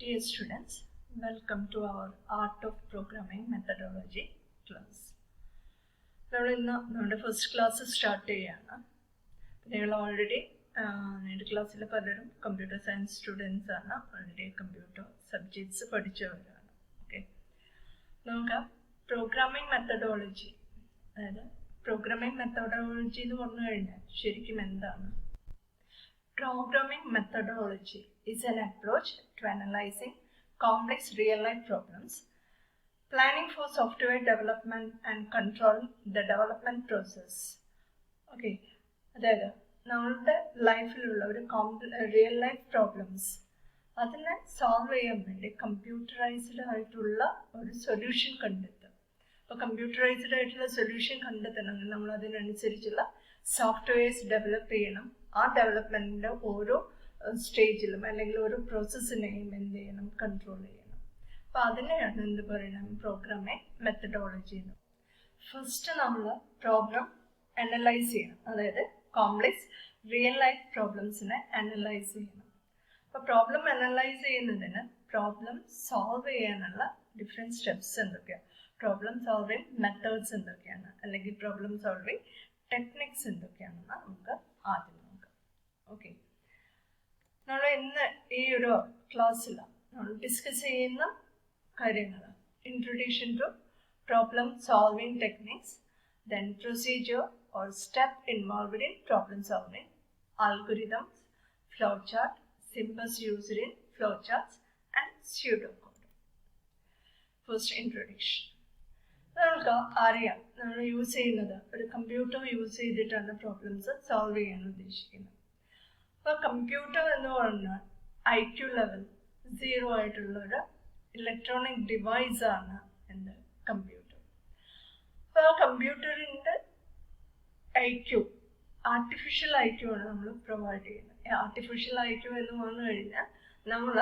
Dear students, welcome to our Art of Programming Methodology class. നമ്മുടെ first class start ചെയ്യുകയാണ്. നിങ്ങൾ already എൻ്റെ ക്ലാസ്സിൽ പലരും കമ്പ്യൂട്ടർ സയൻസ് സ്റ്റുഡൻസ് ആണ്, ഓൾറെഡി കമ്പ്യൂട്ടർ സബ്ജക്ട്സ് പഠിച്ചവരാണ്. ഓക്കെ, നമുക്ക് പ്രോഗ്രാമിംഗ് മെത്തഡോളജി, അതായത് പ്രോഗ്രാമിംഗ് മെത്തഡോളജി എന്ന് പറഞ്ഞു കഴിഞ്ഞാൽ ശരിക്കും എന്താണ്? Programming methodology is an approach to analyzing complex real-life problems, planning for software development and control the development process. Okay, അതായത് നമ്മളുടെ ലൈഫിലുള്ള ഒരു റിയൽ ലൈഫ് പ്രോബ്ലംസ് അതിനെ സോൾവ് ചെയ്യാൻ വേണ്ടി കമ്പ്യൂട്ടറൈസ്ഡ് ആയിട്ടുള്ള ഒരു സൊല്യൂഷൻ കണ്ടെത്തും. അപ്പോൾ കമ്പ്യൂട്ടറൈസ്ഡ് ആയിട്ടുള്ള സൊല്യൂഷൻ കണ്ടെത്തണമെങ്കിൽ നമ്മൾ അതിനനുസരിച്ചുള്ള സോഫ്റ്റ്വെയർസ് ഡെവലപ്പ് ചെയ്യണം. ആ ഡെവലപ്മെൻറ്റിൻ്റെ ഓരോ സ്റ്റേജിലും അല്ലെങ്കിൽ ഓരോ പ്രോസസ്സിനെയും എന്ത് ചെയ്യണം, കൺട്രോൾ ചെയ്യണം. അപ്പോൾ അതിനെയാണ് എന്ത് പറയുന്നത്, പ്രോഗ്രാമിംഗ് മെത്തഡോളജി എന്ന്. ഫസ്റ്റ് നമ്മൾ പ്രോബ്ലം അനലൈസ് ചെയ്യണം, അതായത് കോംപ്ലക്സ് റിയൽ ലൈഫ് പ്രോബ്ലംസിനെ അനലൈസ് ചെയ്യണം. അപ്പോൾ പ്രോബ്ലം അനലൈസ് ചെയ്യുന്നതിന് പ്രോബ്ലം സോൾവ് ചെയ്യാനുള്ള ഡിഫറെൻറ്റ് സ്റ്റെപ്സ് എന്തൊക്കെയാണ്, പ്രോബ്ലം സോൾവിങ് മെത്തേഡ്സ് എന്തൊക്കെയാണ്, അല്ലെങ്കിൽ പ്രോബ്ലം സോൾവിങ് ടെക്നിക്സ് എന്തൊക്കെയാണെന്ന് നമുക്ക് ആദ്യം നോക്കാം. ഓക്കെ, നമ്മൾ ഇന്ന് ഈ ഒരു ക്ലാസ്സിൽ നമ്മൾ ഡിസ്കസ് ചെയ്യുന്ന കാര്യങ്ങൾ introduction to problem solving techniques, then procedure or step involved in problem solving, algorithms, flowchart, symbols used in flowcharts and pseudocode. First introduction. നമ്മൾക്ക് അറിയാം, നമ്മൾ യൂസ് ചെയ്യുന്നത് ഒരു കമ്പ്യൂട്ടർ യൂസ് ചെയ്തിട്ടാണ് പ്രോബ്ലംസ് സോൾവ് ചെയ്യാൻ ഉദ്ദേശിക്കുന്നത്. അപ്പോൾ കമ്പ്യൂട്ടർ എന്ന് പറഞ്ഞാൽ IQ ലെവൽ 0 ആയിട്ടുള്ളൊരു ഇലക്ട്രോണിക് ഡിവൈസാണ് എന്ത്, കമ്പ്യൂട്ടർ. അപ്പോൾ ആ കമ്പ്യൂട്ടറിൻ്റെ IQ, ആർട്ടിഫിഷ്യൽ IQ ആണ് നമ്മൾ പ്രൊവൈഡ് ചെയ്യുന്നത്. ആർട്ടിഫിഷ്യൽ IQ എന്ന് പറഞ്ഞു കഴിഞ്ഞാൽ നമ്മൾ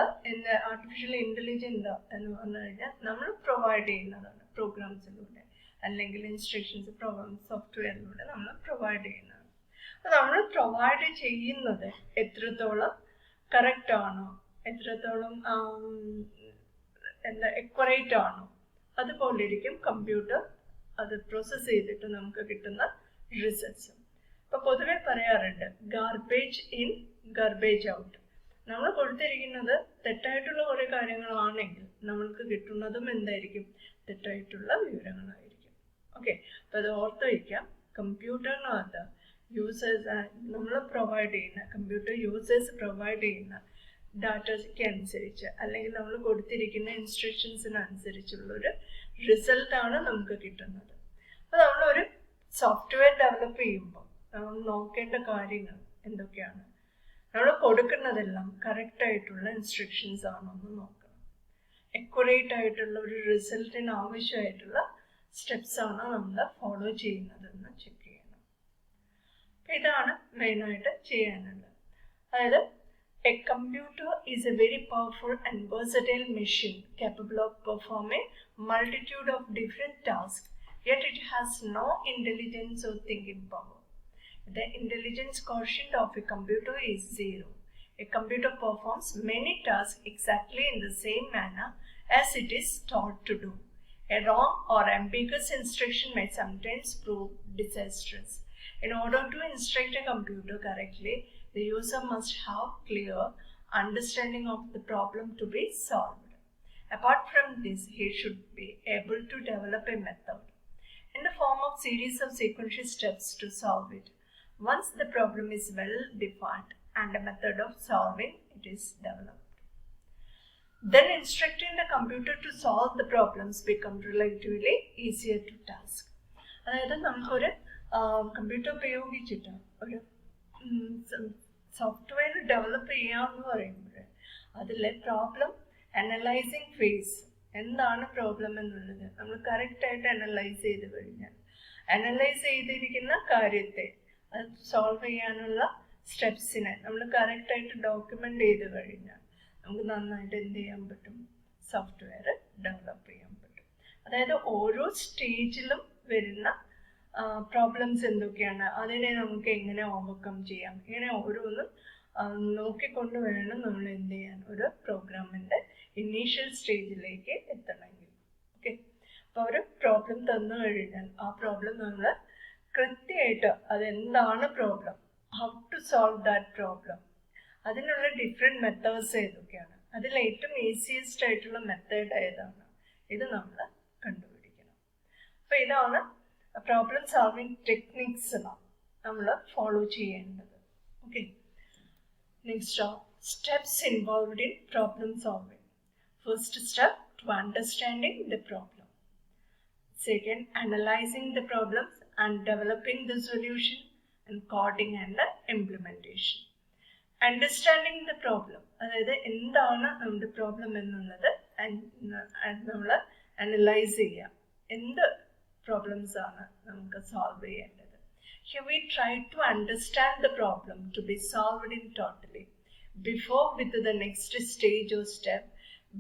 ആർട്ടിഫിഷ്യൽ ഇൻ്റലിജൻസ് എന്ന് പറഞ്ഞു കഴിഞ്ഞാൽ നമ്മൾ പ്രൊവൈഡ് ചെയ്യുന്നതാണ് പ്രോഗ്രാംസിലൂടെ അല്ലെങ്കിൽ ഇൻസ്ട്രക്ഷൻസ് പ്രോഗ്രാം സോഫ്റ്റ്വെയറിലൂടെ നമ്മൾ പ്രൊവൈഡ് ചെയ്യുന്നതാണ്. അപ്പോൾ നമ്മൾ പ്രൊവൈഡ് ചെയ്യുന്നത് എത്രത്തോളം കറക്റ്റ് ആണോ, എത്രത്തോളം എക്യുറേറ്റ് ആണോ, അതുപോലെ ഇരിക്കും കമ്പ്യൂട്ടർ അത് പ്രോസസ്സ് ചെയ്തിട്ട് നമുക്ക് കിട്ടുന്ന റിസൾട്ട്സ്. അപ്പോൾ പൊതുവെ പറയാറുണ്ട് ഗാർബേജ് ഇൻ ഗാർബേജ് ഔട്ട്. നമ്മൾ കൊടുത്തിരിക്കുന്നത് തെറ്റായിട്ടുള്ള കുറേ കാര്യങ്ങളാണെങ്കിൽ നമ്മൾക്ക് കിട്ടുന്നതും എന്തായിരിക്കും, തെറ്റായിട്ടുള്ള വിവരങ്ങളായിരിക്കും. ഓക്കെ, അപ്പോൾ അത് ഓർത്ത് വയ്ക്കാം. കമ്പ്യൂട്ടറിനകത്ത് യൂസേഴ്സ് നമ്മൾ പ്രൊവൈഡ് ചെയ്യുന്ന കമ്പ്യൂട്ടർ യൂസേഴ്സ് പ്രൊവൈഡ് ചെയ്യുന്ന ഡാറ്റയ്ക്ക് അനുസരിച്ച് അല്ലെങ്കിൽ നമ്മൾ കൊടുത്തിരിക്കുന്ന ഇൻസ്ട്രക്ഷൻസിനനുസരിച്ചുള്ളൊരു റിസൾട്ടാണ് നമുക്ക് കിട്ടുന്നത്. അപ്പോൾ നമ്മളൊരു സോഫ്റ്റ്വെയർ ഡെവലപ്പ് ചെയ്യുമ്പോൾ നമ്മൾ നോക്കേണ്ട കാര്യങ്ങൾ എന്തൊക്കെയാണ്, നമ്മൾ കൊടുക്കുന്നതെല്ലാം കറക്റ്റായിട്ടുള്ള ഇൻസ്ട്രക്ഷൻസ് ആണോ എന്ന് നോക്കണം. എക്യുറേറ്റ് ആയിട്ടുള്ള ഒരു റിസൾട്ടിന് ആവശ്യമായിട്ടുള്ള സ്റ്റെപ്സ് ആണോ നമ്മൾ ഫോളോ ചെയ്യുന്നതെന്ന് ചെക്ക് ചെയ്യണം. ഇതാണ് മെയിനായിട്ട് ചെയ്യാനുള്ളത്. അതായത് A computer is A very powerful and versatile machine capable of performing multitude of different tasks, yet it has no intelligence or thinking power. The intelligence quotient of a computer is 0. A computer performs many tasks exactly in the same manner as it is taught to do. A wrong or ambiguous instruction may sometimes prove disastrous. In order to instruct a computer correctly, the user must have clear understanding of the problem to be solved. Apart from this, he should be able to develop a method in the form of series of sequential steps to solve it. Once the problem is well defined and a method of solving it is developed, then instructing the computer to solve the problems become relatively easier to task. അതായത് നമുക്കൊരു computer ഉപയോഗിച്ചിട്ട് ഒരു software develop ചെയ്യാമെന്ന് പറയുമ്പോൾ അതിലെ problem analysing face, എന്താണ് problem എന്നുള്ളത് നമ്മൾ കറക്റ്റായിട്ട് അനലൈസ് ചെയ്ത് കഴിഞ്ഞാൽ അനലൈസ് ചെയ്തിരിക്കുന്ന കാര്യത്തെ അത് സോൾവ് ചെയ്യാനുള്ള സ്റ്റെപ്സിനെ നമ്മൾ കറക്റ്റായിട്ട് ഡോക്യുമെൻ്റ് ചെയ്ത് കഴിഞ്ഞാൽ നമുക്ക് നന്നായിട്ട് എന്ത് ചെയ്യാൻ പറ്റും, സോഫ്റ്റ്വെയർ ഡെവലപ്പ് ചെയ്യാൻ പറ്റും. അതായത് ഓരോ സ്റ്റേജിലും വരുന്ന പ്രോബ്ലംസ് എന്തൊക്കെയാണ്, അതിനെ നമുക്ക് എങ്ങനെ ഓവർകം ചെയ്യാം, ഇങ്ങനെ ഓരോന്നും നോക്കിക്കൊണ്ട് വേണം നമ്മൾ എന്ത് ചെയ്യാൻ ഒരു പ്രോഗ്രാമിൻ്റെ ഇനീഷ്യൽ സ്റ്റേജിലേക്ക് എത്തണമെങ്കിൽ. ഓക്കെ, അപ്പോൾ ഒരു പ്രോബ്ലം തന്നു കഴിഞ്ഞാൽ ആ പ്രോബ്ലം നമ്മൾ കൃത്യമായിട്ട് അതെന്താണ് problem, how to solve that problem, അതിനുള്ള ഡിഫറെൻറ്റ് മെത്തേഡ്സ് ഏതൊക്കെയാണ്, അതിൽ ഏറ്റവും ഈസിയസ്റ്റ് ആയിട്ടുള്ള മെത്തേഡ് ഏതാണ്, ഇത് നമ്മൾ കണ്ടുപിടിക്കണം. അപ്പോൾ ഇതാണ് പ്രോബ്ലം സോൾവിങ് ടെക്നിക്സ് നമ്മൾ ഫോളോ ചെയ്യേണ്ടത്. Okay, next steps involved in problem solving. First step, to understanding the problem. Second, analyzing the problems and developing the solution and coding and the implementation. Understanding the problem, അതായത് എന്താണ് നമ്മുടെ problem എന്നുള്ളത് നമ്മൾ analyse ചെയ്യുക, എന്ത് problems ആണ് നമുക്ക് solve ചെയ്യേണ്ടത്. Here we try to understand the problem to be solved in totally. Before with the next stage or step,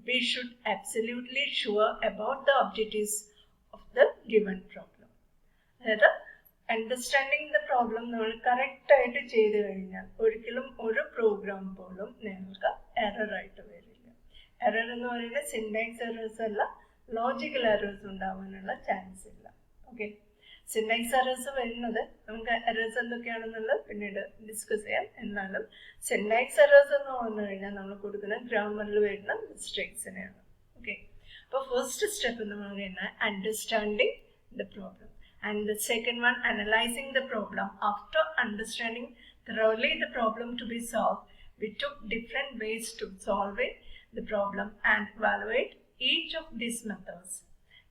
we should absolutely sure about the objectives of the given problem. അതായത് understanding the problem നമ്മൾ കറക്റ്റായിട്ട് ചെയ്ത് കഴിഞ്ഞാൽ ഒരിക്കലും ഒരു programme പോലും നിങ്ങൾക്ക് എററായിട്ട് വരില്ല. എറർ എന്ന് പറയുന്നത് സിൻടാക്സ് എറേഴ്സ് അല്ല, ലോജിക്കൽ എറേഴ്സ് ഉണ്ടാവാനുള്ള ചാൻസ് ഇല്ല. ഓക്കെ, സിൻടാക്സ് എറേഴ്സ് വരുന്നത് നമുക്ക് എറേഴ്സ് എന്തൊക്കെയാണെന്നുള്ളത് പിന്നീട് ഡിസ്കസ് ചെയ്യാം. എന്നാലും സിൻടാക്സ് എറേഴ്സ് എന്ന് പറഞ്ഞു കഴിഞ്ഞാൽ നമ്മൾ കൊടുക്കുന്ന ഗ്രാമറിൽ വരുന്ന മിസ്റ്റേക്സിനെയാണ്. ഓക്കെ, അപ്പോൾ ഫസ്റ്റ് സ്റ്റെപ്പ് എന്ന് പറയുന്നത് understanding the problem, and the second one analyzing the problem. After understanding thoroughly the problem to be solved, we took different ways to solve the problem and evaluate each of these methods.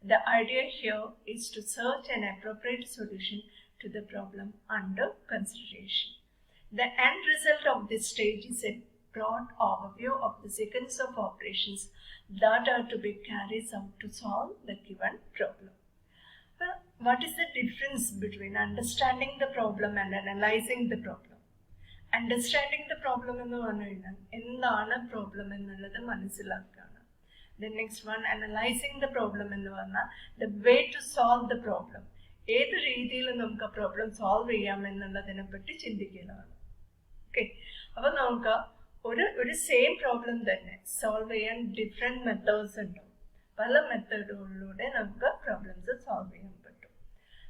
The idea here is to search an appropriate solution to the problem under consideration. The end result of this stage is a broad overview of the sequence of operations that are to be carried out to solve the given problem. Well, what is the difference between understanding the problem and analyzing the problem? Understanding the problem എന്ന് പറഞ്ഞു കഴിഞ്ഞാൽ എന്താണ് problem എന്നുള്ളത് മനസ്സിലാക്കുകയാണ്. The next one, analyzing the problem എന്ന് പറഞ്ഞാൽ the way to solve the problem. ഏത് രീതിയിൽ നമുക്ക് പ്രോബ്ലം സോൾവ് ചെയ്യാം എന്നുള്ളതിനെ പറ്റി ചിന്തിക്കുന്നതാണ്. ഓക്കെ, അപ്പോൾ നമുക്ക് ഒരു സെയിം പ്രോബ്ലം തന്നെ സോൾവ് ചെയ്യാൻ ഡിഫറെൻറ്റ് മെത്തേഡ്സ് ഉണ്ടാവും. പല മെത്തേഡുകളിലൂടെ നമുക്ക് പ്രോബ്ലംസ് സോൾവ് ചെയ്യാൻ പറ്റും.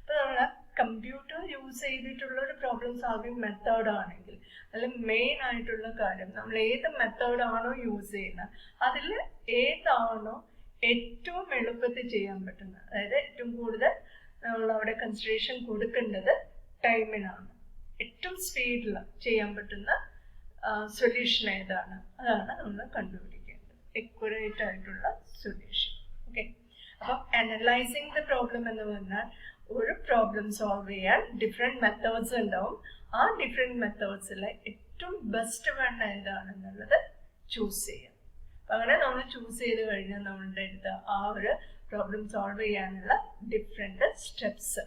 അപ്പോൾ നമ്മൾ കമ്പ്യൂട്ടർ യൂസ് ചെയ്തിട്ടുള്ള ഒരു പ്രോബ്ലം സോൾവിങ് മെത്തേഡ് ആണെങ്കിൽ അതിൽ മെയിൻ ആയിട്ടുള്ള കാര്യം നമ്മൾ ഏത് മെത്തേഡാണോ യൂസ് ചെയ്യുന്നത് അതിൽ ഏതാണോ ഏറ്റവും എളുപ്പത്തിൽ ചെയ്യാൻ പറ്റുന്നത്, അതായത് ഏറ്റവും കൂടുതൽ നമ്മൾ അവിടെ കൺസിഡറേഷൻ കൊടുക്കേണ്ടത് ടൈമിനാണ്, ഏറ്റവും സ്പീഡിൽ ചെയ്യാൻ പറ്റുന്ന സൊല്യൂഷൻ ഏതാണ് അതാണ് നമ്മൾ കണ്ടുപിടിക്കേണ്ടത്, എക്യുറേറ്റ് ആയിട്ടുള്ള സൊല്യൂഷൻ. ഓക്കെ, അപ്പം അനലൈസിങ് ദ പ്രോബ്ലം എന്ന് പറഞ്ഞാൽ ഒരു പ്രോബ്ലം സോൾവ് ചെയ്യാൻ ഡിഫറെൻറ്റ് മെത്തേഡ്സ് ഉണ്ടാവും. ആ ഡിഫറെൻറ്റ് മെത്തേഡ്സിൽ ഏറ്റവും ബെസ്റ്റ് വേണ്ട ഏതാണെന്നുള്ളത് ചൂസ് ചെയ്യാം. അപ്പം അങ്ങനെ നമ്മൾ ചൂസ് ചെയ്ത് കഴിഞ്ഞാൽ നമ്മളുടെ അടുത്ത് ആ ഒരു പ്രോബ്ലം സോൾവ് ചെയ്യാനുള്ള ഡിഫറെൻറ്റ് സ്റ്റെപ്സ്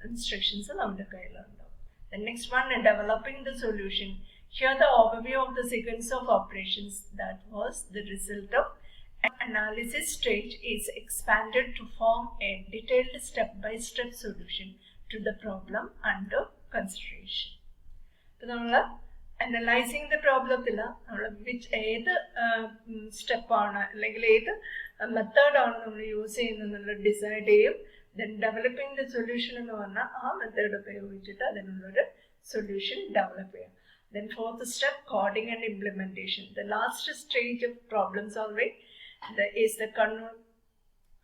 ഇൻസ്ട്രക്ഷൻസ് നമ്മുടെ കയ്യിലുണ്ടാവും. The next one, developing the solution. Here the overview of the sequence of operations that was the result of analysis stage is expanded to form a detailed step-by-step solution to the problem under consideration. So നമ്മൾ analysing the പ്രോബ്ലത്തിൽ നമ്മൾ ഏത് സ്റ്റെപ്പാണ് അല്ലെങ്കിൽ ഏത് മെത്തേഡാണ് നമ്മൾ use ചെയ്യുന്നതെന്നുള്ളത് decide ചെയ്യും. Then developing the solution എന്ന് പറഞ്ഞാൽ ആ മെത്തേഡ് ഉപയോഗിച്ചിട്ട് അതിനുള്ളൊരു സൊല്യൂഷൻ ഡെവലപ്പ് ചെയ്യാം. Then fourth step, coding and implementation. The last stage of problem solving is the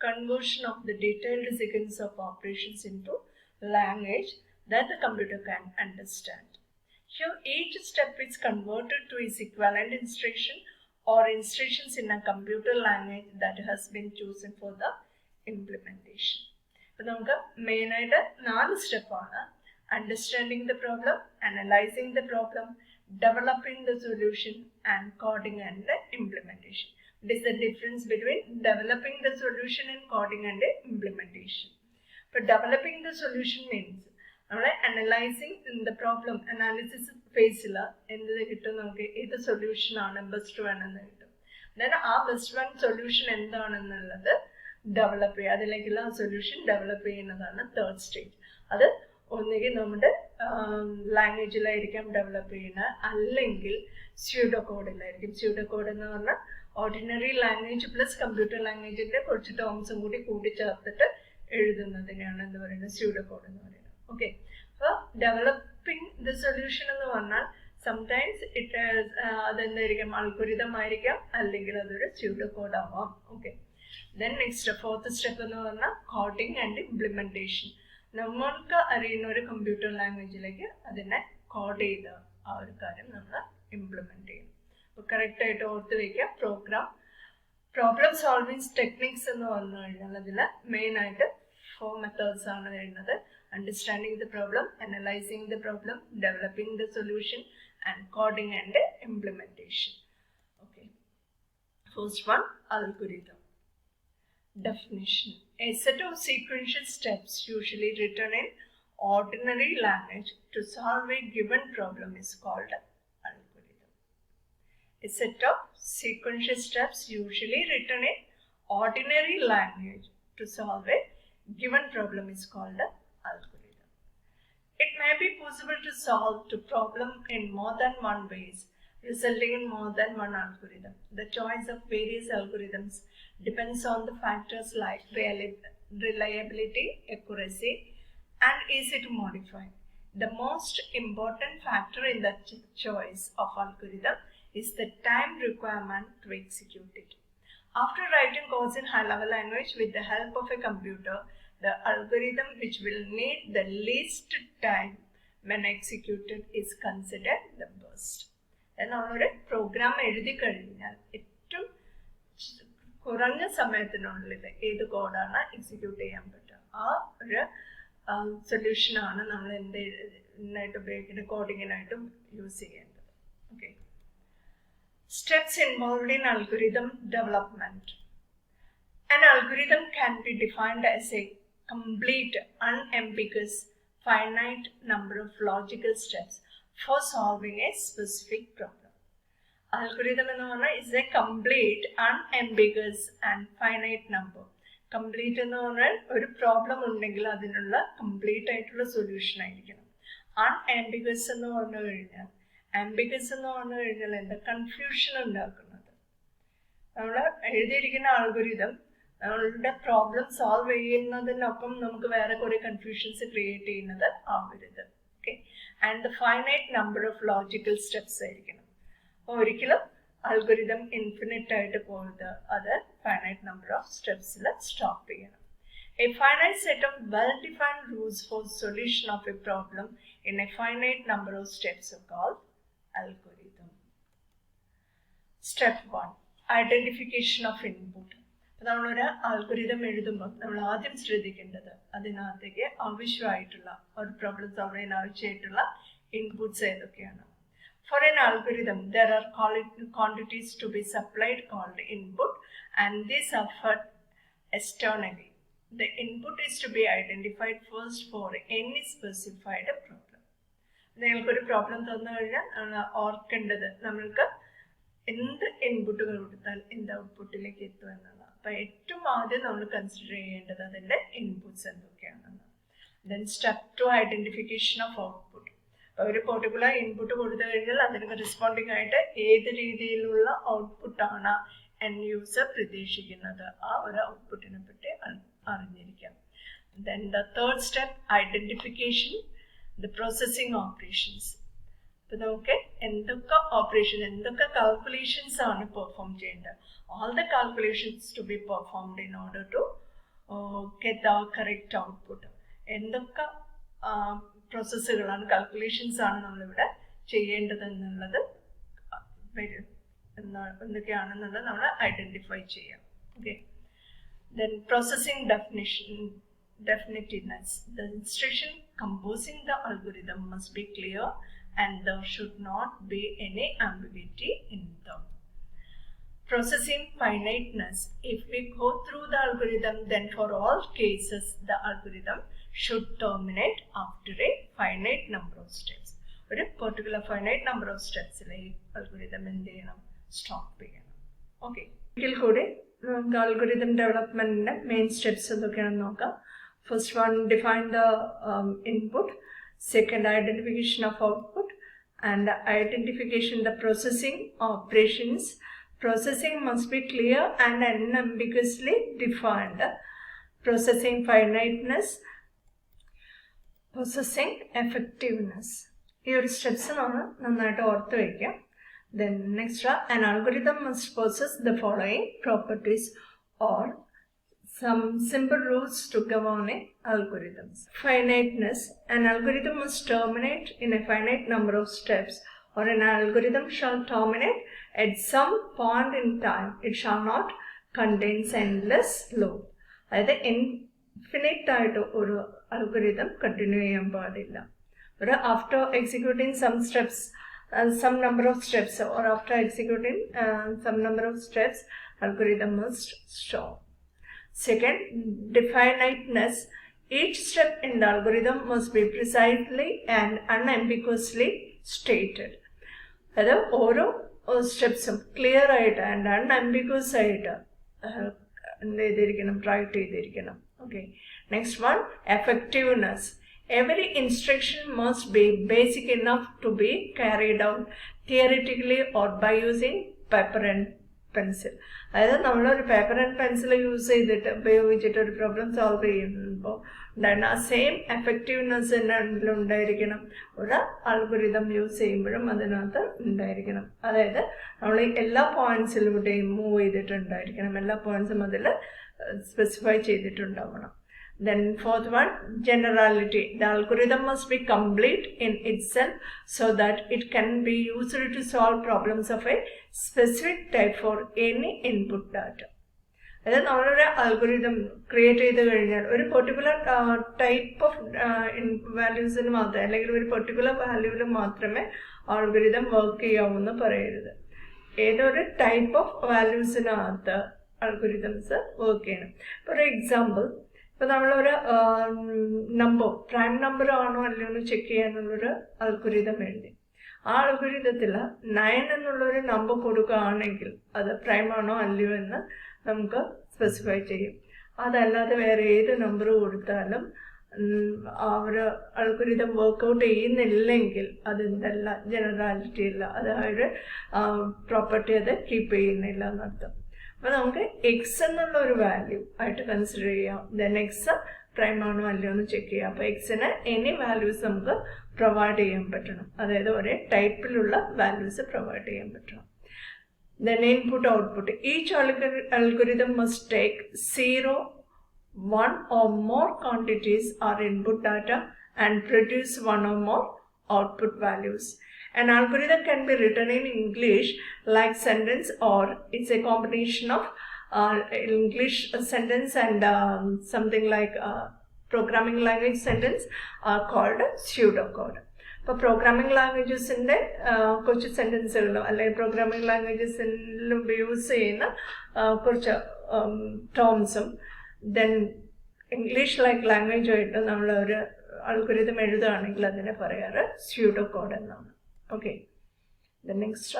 conversion of the detailed sequence of operations into language that the computer can understand. Here each step is converted to its equivalent instruction or instructions in a computer language that has been chosen for the implementation. അപ്പോൾ നമുക്ക് മെയിനായിട്ട് 4 സ്റ്റെപ്പാണ്. Understanding the problem, analyzing the problem, developing the solution, and coding and the implementation. What is the difference between developing the solution and coding and the implementation? For developing the solution means analyzing in the problem analysis phase എന്ത് കിട്ടും, നമുക്ക് ഏത് solution ആണ് best one എന്ന് കിട്ടും. Then ആ best one solution എന്താണെന്നുള്ളത് develop ചെയ്യുക, അതിലേക്കുള്ള ആ സൊല്യൂഷൻ ഡെവലപ്പ് ചെയ്യുന്നതാണ് തേർഡ് സ്റ്റേജ്. അത് ഒന്നുകിൽ നമ്മുടെ ലാംഗ്വേജിലായിരിക്കാം ഡെവലപ്പ് ചെയ്യുന്നത്, അല്ലെങ്കിൽ സ്യൂഡോ കോഡിലായിരിക്കും. സ്യൂഡോ കോഡ് എന്ന് പറഞ്ഞാൽ ഓർഡിനറി ലാംഗ്വേജ് പ്ലസ് കമ്പ്യൂട്ടർ ലാംഗ്വേജിന്റെ കുറച്ച് ടേംസും കൂടി കൂട്ടിച്ചേർത്തിട്ട് എഴുതുന്നതിനെയാണ് എന്ത് പറയുന്നത് സ്യൂഡോ കോഡ് എന്ന് പറയുന്നത്. ഓക്കെ, അപ്പോൾ ഡെവലപ്പിംഗ് ദ സൊല്യൂഷൻ എന്ന് പറഞ്ഞാൽ സംടൈംസ് അതെന്തായിരിക്കും, അൽഗോരിതം ആയിരിക്കാം, അല്ലെങ്കിൽ അതൊരു സ്യൂഡോ കോഡ് ആവാം. Okay, then next fourth step എന്ന് പറഞ്ഞാൽ കോഡിംഗ് ആൻഡ് ഇംപ്ലിമെന്റേഷൻ. നമ്മൾക്ക് അറിയുന്ന ഒരു കമ്പ്യൂട്ടർ ലാംഗ്വേജിലേക്ക് അതിനെ കോഡ് ചെയ്ത് ആ ഒരു കാര്യം നമ്മൾ ഇംപ്ലിമെന്റ് ചെയ്യും. അപ്പോൾ കറക്റ്റായിട്ട് ഓർത്ത് വയ്ക്കുക. പ്രോബ്ലം സോൾവിങ് ടെക്നിക്സ് എന്ന് പറഞ്ഞു കഴിഞ്ഞാൽ അതിൽ മെയിനായിട്ട് 4 മെത്തേഡ്സ് ആണ് വരുന്നത്. Understanding the problem, analysing the problem, developing the solution and coding and implementation. Okay, first one, algorithm. Definition: a set of sequential steps usually written in ordinary language to solve a given problem is called algorithm. A set of sequential steps usually written in ordinary language to solve a given problem is called algorithm. It may be possible to solve the problem in more than one ways, resulting in more than one algorithm. The choice of various algorithms depends on the factors like reliability, accuracy, and easy to modify. The most important factor in the choice of algorithm is the time requirement to execute it. After writing codes in high-level language with the help of a computer, the algorithm which will need the least time when executed is considered the best. നമ്മളൊരു programme എഴുതി കഴിഞ്ഞാൽ ഏറ്റവും കുറഞ്ഞ സമയത്തിനുള്ളിൽ ഏത് കോഡാണ് execute ചെയ്യാൻ പറ്റുക, ആ ഒരു സൊല്യൂഷനാണ് നമ്മൾ എന്തായിട്ട് ഉപയോഗിക്കുന്നത്, കോഡിങ്ങിനായിട്ടും യൂസ് ചെയ്യേണ്ടത്. Okay, steps involved in algorithm development. An algorithm can be defined as a complete, unambiguous, finite number of logical steps for solving a specific problem. Algorithm എന്ന് പറഞ്ഞാൽ is a complete, unambiguous and finite number. Complete എന്ന് പറഞ്ഞാൽ ഒരു problem ഉണ്ടെങ്കിൽ അതിനുള്ള complete ആയിട്ടുള്ള solution ആയിരിക്കണം. അൺആംബിഗസ് എന്ന് പറഞ്ഞു കഴിഞ്ഞാൽ, ആംബിഗസ് എന്ന് പറഞ്ഞു കഴിഞ്ഞാൽ എന്താ, കൺഫ്യൂഷൻ ഉണ്ടാക്കുന്നത്. നമ്മൾ എഴുതിയിരിക്കുന്ന ആൽഗോരിതം നമ്മളുടെ പ്രോബ്ലം സോൾവ് ചെയ്യുന്നതിനൊപ്പം നമുക്ക് വേറെ കുറെ കൺഫ്യൂഷൻസ് ക്രിയേറ്റ് ചെയ്യുന്നത് ആവരുത്. Okay, and the finite number of logical steps ആയിരിക്കണം. ഒരിക്കലും അൽഗോരിതം ഇൻഫിനിറ്റ് ആയിട്ട് പോയത്, അത് ഫൈനൈറ്റ് നമ്പർ ഓഫ് സ്റ്റെപ്സിൽ സ്റ്റോപ്പ് ചെയ്യണം. A finite set of well-defined rules for solution of a problem in a finite number of steps are called algorithm. Step 1, identification of input. നമ്മളൊരു algorithm എഴുതുമ്പോൾ നമ്മൾ ആദ്യം ശ്രദ്ധിക്കേണ്ടത് അതിനകത്തേക്ക് ആവശ്യമായിട്ടുള്ള ഒരു പ്രോബ്ലം സോൾവ് ചെയ്യാൻ ആവശ്യമായിട്ടുള്ള ഇൻപുട്സ് ഏതൊക്കെയാണ്. For an algorithm, there are quantities to be supplied called input, and these are fed externally. The input is to be identified first for any specified problem. നിങ്ങൾക്കൊരു പ്രോബ്ലം തന്നു കഴിഞ്ഞാൽ ഓർക്കേണ്ടത് നമ്മൾക്ക് എന്ത് ഇൻപുട്ടുകൾ കൊടുത്താൽ എന്ത് ഔട്ട്പുട്ടിലേക്ക് എത്തും എന്നുള്ളത്. അപ്പോൾ ഏറ്റവും ആദ്യം നമ്മൾ കൺസിഡർ ചെയ്യേണ്ടത് അതിൻ്റെ ഇൻപുട്സ് എന്തൊക്കെയാണെന്ന്. Then step 2, identification of output. ഒരു പെർട്ടിക്കുലർ ഇൻപുട്ട് കൊടുത്തു കഴിഞ്ഞാൽ അതിന് കറസ്പോണ്ടിങ് ആയിട്ട് ഏത് രീതിയിലുള്ള ഔട്ട്പുട്ടാണ് എൻഡ് യൂസർ പ്രതീക്ഷിക്കുന്നത്, ആ ഒരു ഔട്ട്പുട്ടിനെ പറ്റി അറിഞ്ഞിരിക്കാം. Then the third step, identification the processing operations. ഇപ്പം നമുക്ക് എന്തൊക്കെ ഓപ്പറേഷൻ, എന്തൊക്കെ കാൽക്കുലേഷൻസ് ആണ് പെർഫോം ചെയ്യേണ്ടത്. All the calculations to be performed in order to get the correct output. എന്തൊക്കെ പ്രോസസ്സുകളാണ്, കാൽക്കുലേഷൻസ് ആണ് നമ്മളിവിടെ ചെയ്യേണ്ടത് എന്നുള്ളത് എന്തൊക്കെയാണെന്നുള്ളത് നമ്മൾ ഐഡന്റിഫൈ ചെയ്യാം. Okay, then processing definiteness. The instruction composing the algorithm must be clear and there should not be any ambiguity in them. Processing finiteness. If we go through the algorithm, then for all cases the algorithm should terminate after a finite number of steps. ഒരു particular finite number of സ്റ്റെപ്സിലെ algorithm എന്ത് ചെയ്യണം, stop ചെയ്യണം. Okay, ഒരിക്കൽ കൂടി നമുക്ക് algorithm ഡെവലപ്മെന്റിന്റെ main steps എന്തൊക്കെയാണെന്ന് നോക്കാം. First one, define the input. Second, identification of output. And identification the processing operations. Processing must be clear and unambiguously defined. Processing finiteness, processing effectiveness. These steps are nannayittu. Then next, an algorithm must possess the following properties or some simple rules to govern algorithms. Finiteness. An algorithm must terminate in a finite number of steps, or an algorithm shall terminate at some point in time. It shall not contain endless loop. That is, infinite algorithm continue. But after executing some steps, some number of steps, or after executing some number of steps, algorithm must stop. Second, definiteness. Each step in the algorithm must be precisely and unambiguously stated. That is, all steps clear and unambiguous Okay. Next one, effectiveness. Every instruction must be basic enough to be carried out theoretically or by using paper and pencil. Either paper and pencil use the problem solve then same effectiveness in algorithm use all points move points specify. Then fourth one, generality. The algorithm must be complete in itself so that it can be used to solve problems of a specific type for any input data. That is, our algorithm create a particular type of values in a particular value algorithm work a type of values in the algorithms work. For example, if number, prime number check algorithm. Algorithm 9 number prime specify number our algorithm work out generality property keep x value consider then x prime value check x any values provide type values provide. Then input output. Each algorithm must take 0, 1 or more quantities or input data and produce 1 or more output values. An algorithm can be written in English like sentence, or it's a combination of English sentence and something like programming language sentence are called pseudocode. For programming languages in the sentence programming languages in use terms, then English like language algorithm pseudocode. Okay. The next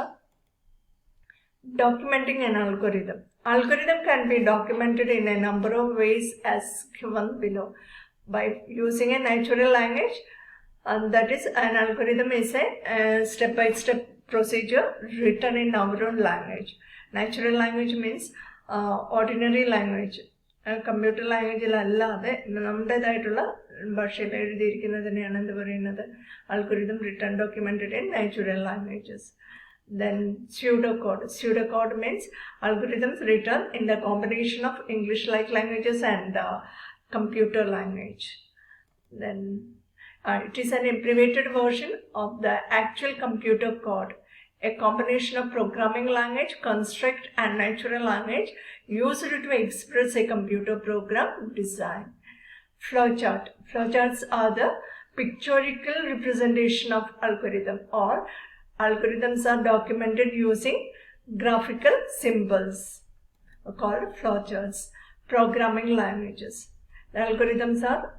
documenting an algorithm. Algorithm can be documented in a number of ways as given below. By using a natural language, and that is, an algorithm is a step-by-step procedure written in our own language. Natural language means ordinary language. Computer language algorithm written documented in natural languages. Then pseudocode. Pseudocode means algorithms written in the combination of English-like languages and computer language. Then it is an abbreviated version of the actual computer code, a combination of programming language, construct and natural language used to express a computer program design. Flowchart. Flowcharts are the pictorial representation of algorithm, or algorithms are documented using graphical symbols called flowcharts. Programming languages. The algorithms are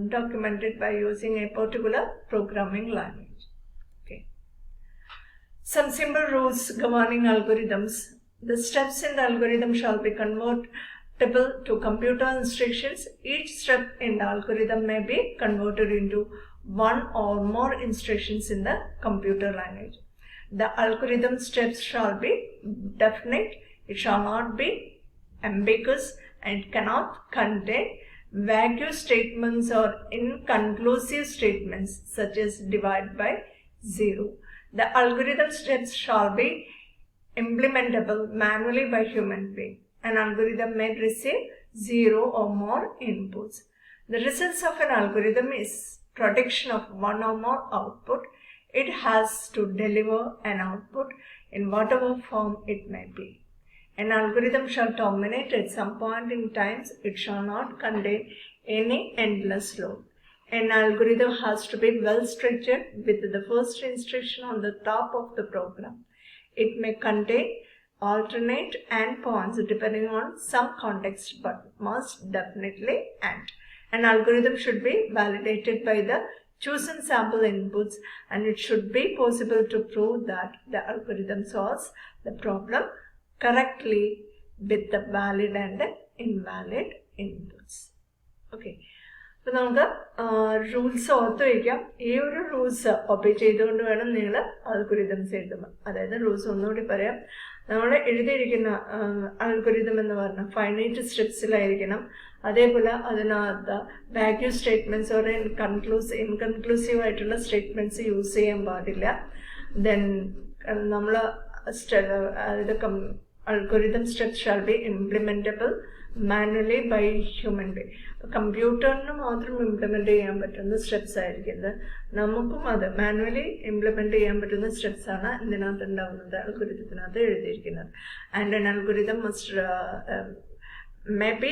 documented by using a particular programming language. Okay. Some simple rules governing algorithms. The steps in the algorithm shall be convertible to computer instructions. Each step in the algorithm may be converted into one or more instructions in the computer language. The algorithm steps shall be definite, it shall not be ambiguous, and it cannot contain vague statements or inconclusive statements such as divide by 0. The algorithm steps shall be implementable manually by human being. An algorithm may receive 0 or more inputs. The results of an algorithm is production of one or more output. It has to deliver an output in whatever form it may be. An algorithm shall terminate at some point in time. It shall not contain any endless loop. An algorithm has to be well structured with the first instruction on the top of the program. It may contain alternate endpoints depending on some context, but must definitely end. An algorithm should be validated by the chosen sample inputs, and it should be possible to prove that the algorithm solves the problem correctly with the valid and invalid inputs. Okay. അപ്പോൾ നമുക്ക് rules ഓർത്ത് വയ്ക്കാം. ഈ ഒരു rules obey ചെയ്തുകൊണ്ട് വേണം നിങ്ങൾ algorithms എഴുതുമ്പോൾ. അതായത് റൂൾസ് ഒന്നുകൂടി പറയാം. നമ്മൾ എഴുതിയിരിക്കുന്ന അൽഗോരിതം എന്ന് പറഞ്ഞാൽ ഫൈനൈറ്റ് സ്റ്റെപ്സിലായിരിക്കണം. അതേപോലെ അതിനകത്ത് വാക്യൂ സ്റ്റേറ്റ്മെൻറ്റ്സ് ഓർ ഇൻകൺക്ലൂസീവ് ആയിട്ടുള്ള സ്റ്റേറ്റ്മെൻറ്റ്സ് യൂസ് ചെയ്യാൻ പാടില്ല. ദെൻ നമ്മൾ algorithm steps shall be implementable manually by human being. കമ്പ്യൂട്ടറിന് മാത്രം ഇംപ്ലിമെൻ്റ് ചെയ്യാൻ പറ്റുന്ന സ്റ്റെപ്സ് ആയിരിക്കുന്നത്. നമുക്കും അത് മാനുവലി ഇംപ്ലിമെൻ്റ് ചെയ്യാൻ പറ്റുന്ന സ്റ്റെപ്സാണ് ഇതിനകത്ത് ഉണ്ടാകുന്നത്, അൽഗോരിതത്തിനകത്ത് എഴുതിയിരിക്കുന്നത്. And an algorithm must maybe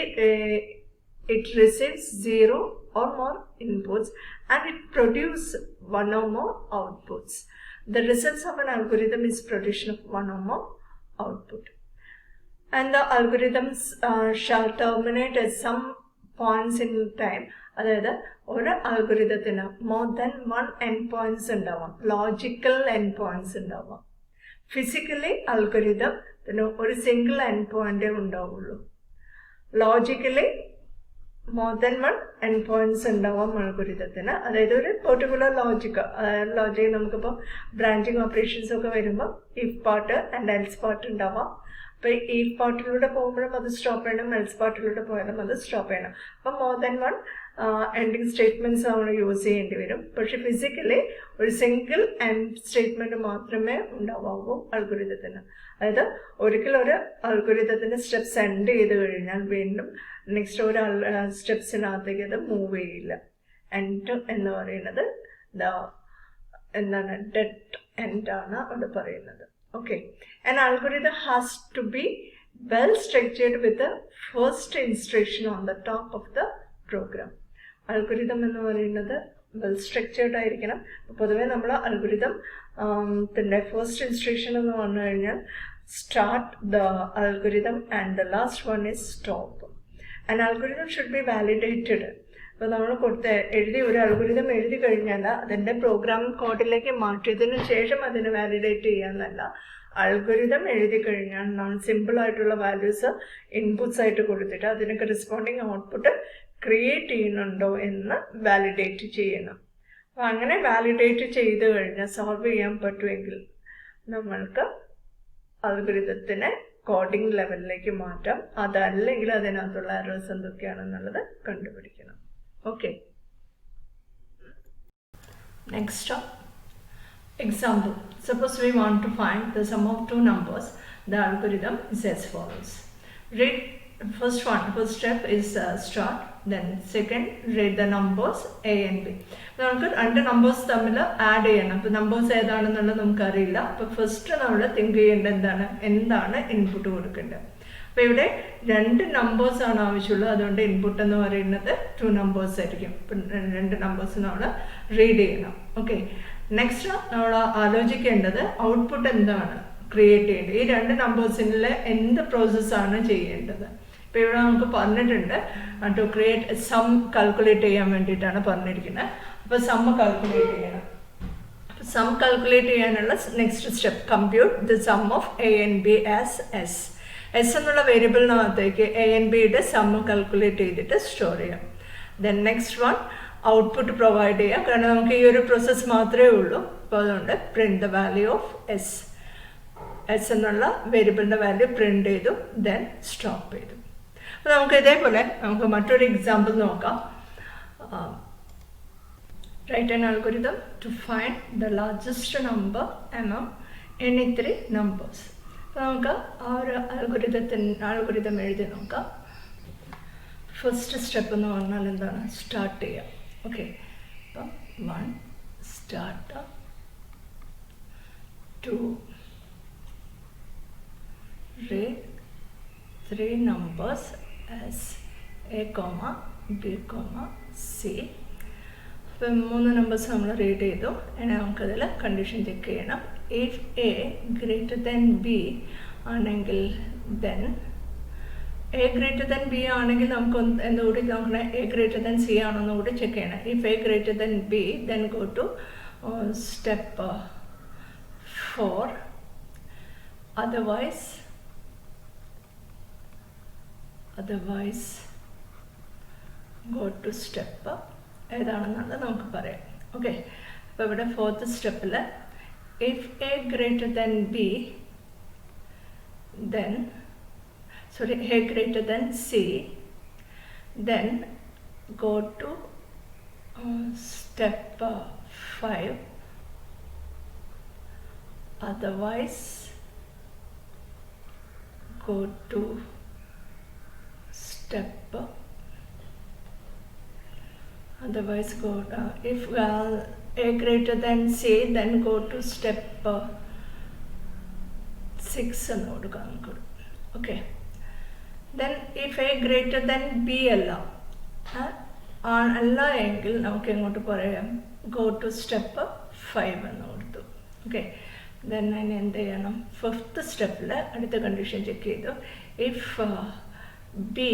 it receives 0 or more inputs and it produces one or more outputs. The results of an algorithm is production of one or more output. And the algorithms shall terminate at some points in time. അതായത് ഒരു അൽഗോരിതത്തിന് more than 1 end points ഉണ്ടാവാം, logical end points ഉണ്ടാവാം. Physically അൽഗോരിതത്തിന് ഒരു single end പോയിന്റേ ഉണ്ടാവുള്ളൂ. Logically more than 1 end points ഉണ്ടാവാം അൽഗോരിതത്തിന്. അതായത് ഒരു particular logic നമുക്കിപ്പോൾ ബ്രാഞ്ചിങ് ഓപ്പറേഷൻസ് ഒക്കെ വരുമ്പോൾ if part and else part ഉണ്ടാവാം. അപ്പോൾ ഈ പാർട്ടിലൂടെ പോകുമ്പോഴും അത് സ്റ്റോപ്പ് ചെയ്യണം, എൽസ് പാർട്ടിലൂടെ പോയാലും അത് സ്റ്റോപ്പ് ചെയ്യണം. അപ്പം മോർ ദാൻ 1 എൻഡിങ് സ്റ്റേറ്റ്മെൻറ്റ്സ് നമ്മൾ യൂസ് ചെയ്യേണ്ടി വരും. പക്ഷെ ഫിസിക്കലി ഒരു സിംഗിൾ എൻഡ് സ്റ്റേറ്റ്മെൻറ്റ് മാത്രമേ ഉണ്ടാവാവൂ അൽഗോരിതത്തിന്. അതായത് ഒരിക്കലും ഒരു അൽഗോരിതത്തിൻ്റെ സ്റ്റെപ്സ് എൻഡ് ചെയ്ത് കഴിഞ്ഞാൽ വീണ്ടും നെക്സ്റ്റ് ഒരു സ്റ്റെപ്സിനകത്തേക്ക് അത് മൂവ് ചെയ്യില്ല. എൻഡ് എന്ന് പറയുന്നത് എന്താണ് ഡെഡ് എൻഡ് ആണ് അവിടെ പറയുന്നത്. Okay, an algorithm has to be well structured with the first instruction on the top of the program. Algorithm എന്ന് പറയുന്നത് വെൽ സ്ട്രക്ചേർഡ് ആയിരിക്കണം. പൊതുവേ നമ്മൾ അൽഗോരിതം ഫസ്റ്റ് ഇൻസ്ട്രക്ഷൻ എന്ന് പറഞ്ഞു കഴിഞ്ഞാൽ start the algorithm and the last one is stop. An algorithm should be validated. അപ്പോൾ നമ്മൾ ഒരു അൽഗോരിതം എഴുതി കഴിഞ്ഞാൽ അതിൻ്റെ പ്രോഗ്രാം കോഡിലേക്ക് മാറ്റിയതിന് ശേഷം അതിനെ വാലിഡേറ്റ് ചെയ്യാന്നല്ല. അൽഗോരിതം എഴുതി കഴിഞ്ഞാൽ നമ്മൾ സിമ്പിളായിട്ടുള്ള വാല്യൂസ് ഇൻപുട്സ് ആയിട്ട് കൊടുത്തിട്ട് അതിന് കറസ്പോണ്ടിങ് ഔട്ട്പുട്ട് ക്രിയേറ്റ് ചെയ്യുന്നുണ്ടോ എന്ന് വാലിഡേറ്റ് ചെയ്യണം. അപ്പോൾ അങ്ങനെ വാലിഡേറ്റ് ചെയ്ത് കഴിഞ്ഞാൽ സോൾവ് ചെയ്യാൻ പറ്റുമെങ്കിൽ നമ്മൾക്ക് അൽഗോരിതത്തിനെ കോഡിംഗ് ലെവലിലേക്ക് മാറ്റാം. അതല്ലെങ്കിൽ അതിനകത്തുള്ള എറേഴ്സ് എന്തൊക്കെയാണെന്നുള്ളത് കണ്ടുപിടിക്കണം. Okay. Next up, example. Suppose we want to find the sum of two numbers. The algorithm is as follows. Read first step is start. Then second, read the numbers A and B. നമുക്ക് രണ്ട് numbers തമ്മിൽ add ചെയ്യണം. അപ്പോൾ numbers ഏതാണെന്നുള്ളത് നമുക്കറിയില്ല. അപ്പോൾ first നമ്മൾ think ചെയ്യേണ്ടത് എന്താണ് ഇൻപുട്ട് കൊടുക്കേണ്ടത്. അപ്പോൾ ഇവിടെ 2 നമ്പേഴ്സാണ് ആവശ്യമുള്ളത്. അതുകൊണ്ട് ഇൻപുട്ട് എന്ന് പറയുന്നത് 2 നമ്പേഴ്സ് ആയിരിക്കും. ഇപ്പം 2 നമ്പേഴ്സ് നമ്മൾ റീഡ് ചെയ്യണം. ഓക്കെ, നെക്സ്റ്റ് നമ്മൾ ആലോചിക്കേണ്ടത് ഔട്ട്പുട്ട് എന്താണ് ക്രിയേറ്റ് ചെയ്യേണ്ടത്. ഈ 2 നമ്പേഴ്സിൽ എന്ത് പ്രോസസ്സാണ് ചെയ്യേണ്ടത്. ഇപ്പോൾ ഇവിടെ നമുക്ക് പറഞ്ഞിട്ടുണ്ട് ടു ക്രിയേറ്റ് സം കാൽക്കുലേറ്റ് ചെയ്യാൻ വേണ്ടിയിട്ടാണ് പറഞ്ഞിരിക്കുന്നത്. അപ്പോൾ സം കാൽക്കുലേറ്റ് ചെയ്യണം. സം കാൽക്കുലേറ്റ് ചെയ്യാനുള്ള next step, compute the sum of A and B as S. S എന്നുള്ള വേരിയബിളിനകത്തേക്ക് എ ആൻഡ് ബിയുടെ സമ്മ് കാൽക്കുലേറ്റ് ചെയ്തിട്ട് സ്റ്റോർ ചെയ്യാം. Then next one output provide ചെയ്യാം. കാരണം നമുക്ക് ഈ ഒരു പ്രോസസ്സ് മാത്രമേ ഉള്ളൂ. അപ്പോൾ അതുകൊണ്ട് print the value of S എന്നുള്ള വേരിയബിളിൻ്റെ വാല്യൂ പ്രിൻറ്റ് ചെയ്തു, ദെൻ സ്റ്റോപ്പ് ചെയ്തു. അപ്പോൾ നമുക്ക് ഇതേപോലെ നമുക്ക് മറ്റൊരു എക്സാമ്പിൾ നോക്കാം. Write an algorithm to find the largest number among any three numbers. അപ്പോൾ നമുക്ക് ആ ഒരു അൽഗോരിതം എഴുതി നോക്കാം. ഫസ്റ്റ് സ്റ്റെപ്പ് എന്ന് പറഞ്ഞാൽ എന്താണ്? സ്റ്റാർട്ട് ചെയ്യാം. ഓക്കെ, അപ്പം 1 start, 2 read 3 numbers as a, b, c. അപ്പം 3 നമ്പേഴ്സ് നമ്മൾ റീഡ് ചെയ്തു. ഇനി നമുക്കതിൽ കണ്ടീഷൻ ചെക്ക് ചെയ്യണം. If A greater than B ആണെങ്കിൽ then A greater than B ആണെങ്കിൽ നമുക്ക് എന്തുകൂടി നോക്കണം, എ ഗ്രേറ്റർ ദാൻ സി ആണോ എന്ന് കൂടി ചെക്ക് ചെയ്യണം. If A greater than B then go to step 4. otherwise go to step ഏതാണെന്നുള്ളത് നമുക്ക് പറയാം. ഓക്കെ, അപ്പോൾ ഇവിടെ 4th സ്റ്റെപ്പിൽ if A greater than B then A greater than C then go to step 5. otherwise go to step if a greater than c then go to step 6 എന്ന് കൊടുക്കാം നമുക്ക്. Okay, then if a greater than b അല്ല എങ്കിൽ നമുക്ക് എങ്ങോട്ട് പറയാം, go to step 5 എന്ന് കൊടുത്തു. ഓക്കെ, then അതിന് എന്ത് ചെയ്യണം, 5th സ്റ്റെപ്പിൽ അടുത്ത കണ്ടീഷൻ ചെക്ക് ചെയ്തു. If B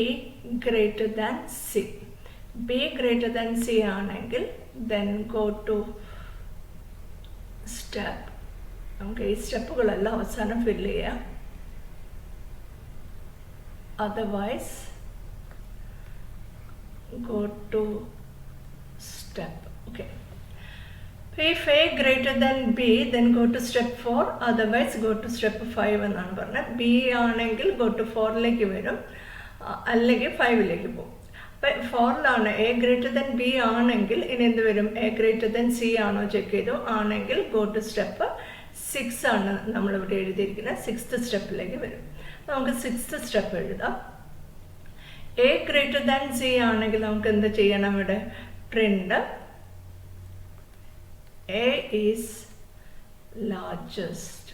greater than C, B greater than C ആണെങ്കിൽ ദെൻ ഗോ ടു സ്റ്റെപ്പ്. നമുക്ക് ഈ സ്റ്റെപ്പുകളെല്ലാം അവസാനം ഫില്ല് ചെയ്യാം. otherwise go to step. okay, if a greater than b then go to step 4. otherwise go to step 5 എന്നാണ് പറഞ്ഞത്. B ആണെങ്കിൽ go to 4ലേക്ക് വരും, അല്ലെങ്കിൽ 5ലേക്ക് പോകും. അപ്പം 4ലാണ് എ ഗ്രേറ്റർ ദാൻ ബി ആണെങ്കിൽ ഇനി എന്ത് വരും, എ ഗ്രേറ്റർ ദാൻ സി ആണോ ചെക്ക് ചെയ്തു, ആണെങ്കിൽ ഗോ ടു സ്റ്റെപ്പ് 6 ആണ് നമ്മളിവിടെ എഴുതിയിരിക്കുന്നത്. 6th സ്റ്റെപ്പിലേക്ക് വരും. നമുക്ക് 6th സ്റ്റെപ്പ് എഴുതാം. എ ഗ്രേറ്റർ ദാൻ സി ആണെങ്കിൽ നമുക്ക് എന്ത് ചെയ്യണം, ഇവിടെ print A is largest,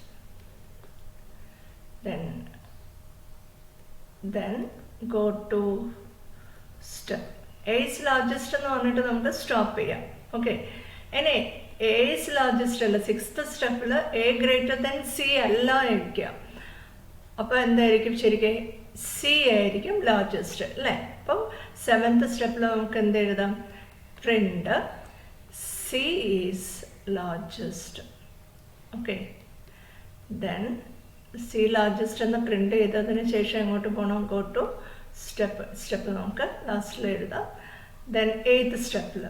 then go to step. A is largest എന്ന് പറഞ്ഞിട്ട് നമുക്ക് സ്റ്റോപ്പ് ചെയ്യാം. ഓക്കെ, ഇനി A is largest അല്ല, 6th സ്റ്റെപ്പിൽ A greater than C അല്ല ഇരിക്കുക. അപ്പോൾ എന്തായിരിക്കും ശരിക്കും, C ആയിരിക്കും ലാർജസ്റ്റ് അല്ലേ. അപ്പം 7th സ്റ്റെപ്പിൽ നമുക്ക് എന്ത് എഴുതാം, print C is largest. okay, then C largest എന്ന് പ്രിന്റ് ചെയ്തതിന് ശേഷം എങ്ങോട്ട് പോകണം, go to സ്റ്റെപ്പ് നമുക്ക് ലാസ്റ്റിൽ എഴുതാം. then 8th സ്റ്റെപ്പിൽ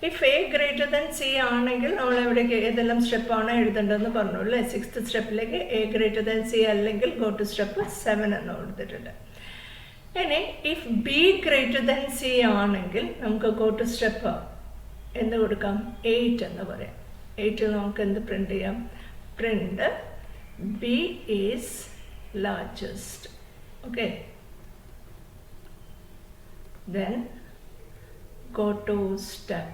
if A greater than C ആണെങ്കിൽ നമ്മൾ എവിടേക്ക് ഏതെല്ലാം സ്റ്റെപ്പാണ് എഴുതേണ്ടതെന്ന് പറഞ്ഞു അല്ലേ. 6th സ്റ്റെപ്പിലേക്ക് എ ഗ്രേറ്റർ ദാൻ സി അല്ലെങ്കിൽ go to സ്റ്റെപ്പ് 7 എന്ന് കൊടുത്തിട്ടുണ്ട്. ഇനി if B greater than C ആണെങ്കിൽ നമുക്ക് go to സ്റ്റെപ്പ് എന്ത് കൊടുക്കാം, 8 എന്ന് പറയാം. 8ൽ നമുക്ക് എന്ത് പ്രിന്റ് ചെയ്യാം, print B is largest. Okay, then go to step.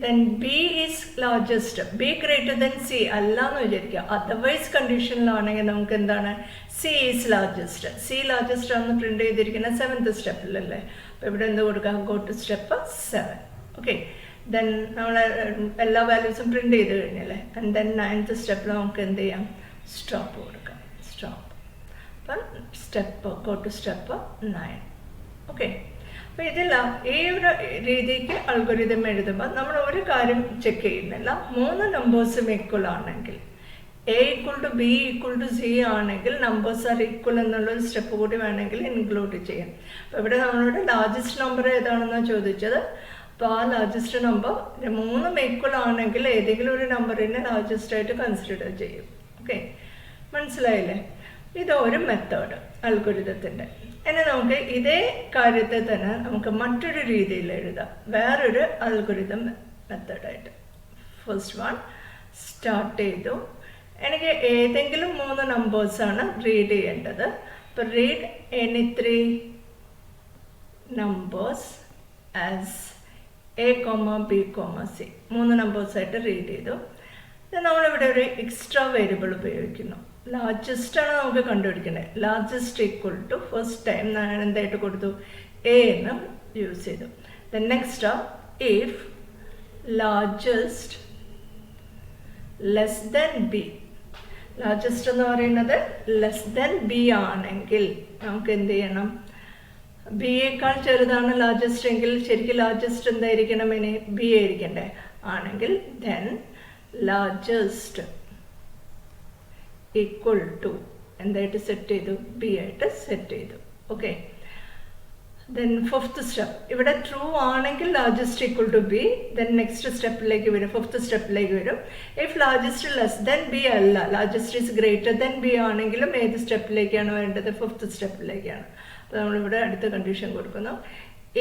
then B is largest, B greater than C അല്ല എന്ന് വിചാരിക്കുക. അതർവൈസ് കണ്ടീഷനിലാണെങ്കിൽ നമുക്ക് എന്താണ്, C is largest. C largest ആണെന്ന് പ്രിന്റ് ചെയ്തിരിക്കുന്ന 7th സ്റ്റെപ്പിലല്ലേ. അപ്പോൾ ഇവിടെ എന്ത് കൊടുക്കാം, go to step 7. Okay, then നമ്മൾ എല്ലാ വാല്യൂസും പ്രിന്റ് ചെയ്ത് കഴിഞ്ഞല്ലേ. ആൻഡ് ദെൻ 9th സ്റ്റെപ്പിൽ നമുക്ക് എന്ത് ചെയ്യാം, സ്റ്റോപ്പ് കൊടുക്കാം. സ്റ്റോപ്പ്, അപ്പം step go to step 9. Okay, അപ്പോൾ ഇതെല്ലാം ഈ ഒരു രീതിക്ക് അൽഗോരിതം എഴുതുമ്പോൾ നമ്മൾ ഒരു കാര്യം ചെക്ക് ചെയ്യുന്നില്ല. 3 നമ്പേഴ്സും ഈക്വൽ ആണെങ്കിൽ, A equal to B equal to C ആണെങ്കിൽ നമ്പേഴ്സ് ആർ ഈക്വൽ എന്നുള്ളൊരു സ്റ്റെപ്പ് കൂടി വേണമെങ്കിൽ ഇൻക്ലൂഡ് ചെയ്യാം. അപ്പോൾ ഇവിടെ നമ്മളുടെ ലാർജസ്റ്റ് നമ്പർ ഏതാണെന്നാണ് ചോദിച്ചത്. അപ്പോൾ ആ ലാർജസ്റ്റ് നമ്പർ 3 ഈക്വൽ ആണെങ്കിൽ ഏതെങ്കിലും ഒരു നമ്പറിനെ ലാർജസ്റ്റ് ആയിട്ട് കൺസിഡർ ചെയ്യും. ഓക്കെ, മനസ്സിലായില്ലേ? ഇതൊരു മെത്തേഡ് അൽഗോരിതത്തിൻ്റെ. ഇനി നമുക്ക് ഇതേ കാര്യത്തെ തന്നെ നമുക്ക് മറ്റൊരു രീതിയിൽ എഴുതാം, വേറൊരു അൽഗോരിതം മെത്തേഡായിട്ട്. ഫസ്റ്റ് വൺ സ്റ്റാർട്ട് ചെയ്തു. എനിക്ക് ഏതെങ്കിലും 3 നമ്പേഴ്സാണ് റീഡ് ചെയ്യേണ്ടത്. അപ്പോൾ read any 3 numbers as A, B, C 3 നമ്പേഴ്സായിട്ട് റീഡ് ചെയ്തു. നമ്മളിവിടെ ഒരു എക്സ്ട്രാ വേരിയബിൾ ഉപയോഗിക്കുന്നു. ലാർജസ്റ്റ് ആണ് നമുക്ക് കണ്ടുപിടിക്കേണ്ടത്. Largest equal to first time ഞാൻ എന്തായിട്ട് കൊടുത്തു, എ എന്ന് യൂസ് ചെയ്തു. Then next if largest less than B, largest എന്ന് പറയുന്നത് ലെസ് ദെൻ ബി ആണെങ്കിൽ നമുക്ക് എന്ത് ചെയ്യണം, ബിയേക്കാൾ ചെറുതാണ് ലാർജസ്റ്റ് എങ്കിൽ ശരിക്കും ലാർജസ്റ്റ് എന്തായിരിക്കണം, ഇനി ബി ആയിരിക്കണ്ടേ, ആണെങ്കിൽ ദെൻ ലാർജസ്റ്റ് ഈക്വൽ ടു എന്തായിട്ട് സെറ്റ് ചെയ്തു, ബി ആയിട്ട് സെറ്റ് ചെയ്തു. ഓക്കെ, ദെൻ ഫിഫ്ത്ത് സ്റ്റെപ്പ്, ഇവിടെ ട്രൂ ആണെങ്കിൽ largest equal to B, then next സ്റ്റെപ്പിലേക്ക് വരും, ഫിഫ്ത്ത് സ്റ്റെപ്പിലേക്ക് വരും. If largest less than B അല്ല, largest is greater than B ആണെങ്കിലും ഏത് സ്റ്റെപ്പിലേക്കാണ് വേണ്ടത്, ഫിഫ്ത്ത് സ്റ്റെപ്പിലേക്കാണ്. അപ്പോൾ നമ്മളിവിടെ അടുത്ത കണ്ടീഷൻ കൊടുക്കുന്നു,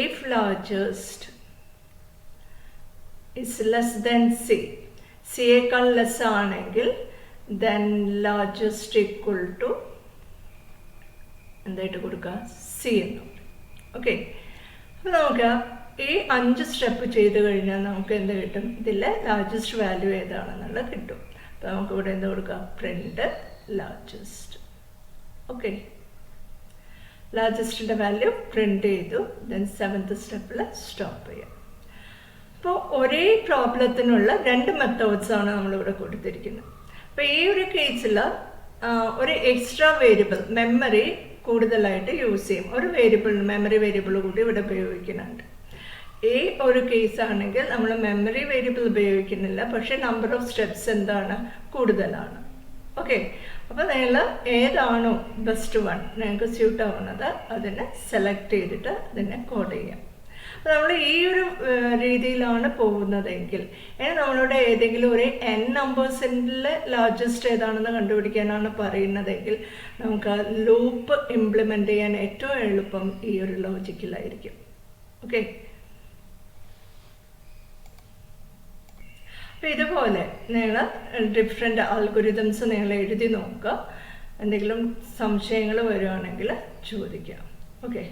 if largest is less than C, സിയേക്കാൾ ലെസ് ആണെങ്കിൽ ദെൻ ലാർജസ്റ്റ് ഈക്വൽ ടു എന്തായിട്ട് കൊടുക്കുക, സി എന്ന്. ഓക്കെ, അപ്പോൾ നമുക്ക് ഈ 5 സ്റ്റെപ്പ് ചെയ്ത് കഴിഞ്ഞാൽ നമുക്ക് എന്ത് കിട്ടും, ഇതിലെ ലാർജസ്റ്റ് വാല്യൂ ഏതാണെന്നുള്ളത് കിട്ടും. അപ്പോൾ നമുക്കിവിടെ എന്ത് കൊടുക്കാം, പ്രിന്റ് ലാർജസ്റ്റ്. ഓക്കെ, ലാർജസ്റ്റിൻ്റെ വാല്യൂ പ്രിന്റ് ചെയ്തു. ദെൻ 7th സ്റ്റെപ്പിൽ സ്റ്റോപ്പ് ചെയ്യാം. അപ്പോൾ ഒരേ പ്രോബ്ലത്തിനുള്ള 2 മെത്തേഡ്സാണ് നമ്മളിവിടെ കൊടുത്തിരിക്കുന്നത്. അപ്പോൾ ഈ ഒരു കേസിൽ ഒരു എക്സ്ട്രാ വേരിയബിൾ മെമ്മറി കൂടുതലായിട്ട് യൂസ് ചെയ്യും. ഒരു വേരിയബിൾ മെമ്മറി വേരിയബിൾ കൂടി ഇവിടെ ഉപയോഗിക്കുന്നുണ്ട്. ഈ ഒരു കേസാണെങ്കിൽ നമ്മൾ മെമ്മറി വേരിയബിൾ ഉപയോഗിക്കുന്നില്ല, പക്ഷേ നമ്പർ ഓഫ് സ്റ്റെപ്സ് എന്താണ്, കൂടുതലാണ്. ഓക്കെ, അപ്പോൾ നിങ്ങൾ ഏതാണോ ബെസ്റ്റ് വൺ നിങ്ങൾക്ക് സ്യൂട്ട് ആവുന്നത് അതിനെ സെലക്ട് ചെയ്തിട്ട് അതിനെ കോഡ് ചെയ്യാം. അപ്പോൾ നമ്മൾ ഈ ഒരു രീതിയിലാണ് പോകുന്നതെങ്കിൽ നമ്മളുടെ ഏതെങ്കിലും ഒരു n നമ്പേഴ്സിൽ ലാർജസ്റ്റ് ഏതാണെന്ന് കണ്ടുപിടിക്കാനാണ് പറയുന്നതെങ്കിൽ നമുക്ക് ആ ലൂപ്പ് ഇംപ്ലിമെൻ്റ് ചെയ്യാൻ ഏറ്റവും എളുപ്പം ഈ ഒരു ലോജിക്കിലായിരിക്കും. ഓക്കെ, അപ്പോൾ ഇതുപോലെ നിങ്ങൾ ഡിഫറെൻ്റ് അൽഗോരിതംസ് നിങ്ങൾ എഴുതി നോക്കുക. എന്തെങ്കിലും സംശയങ്ങൾ വരുവാണെങ്കിൽ ചോദിക്കാം. ഓക്കെ.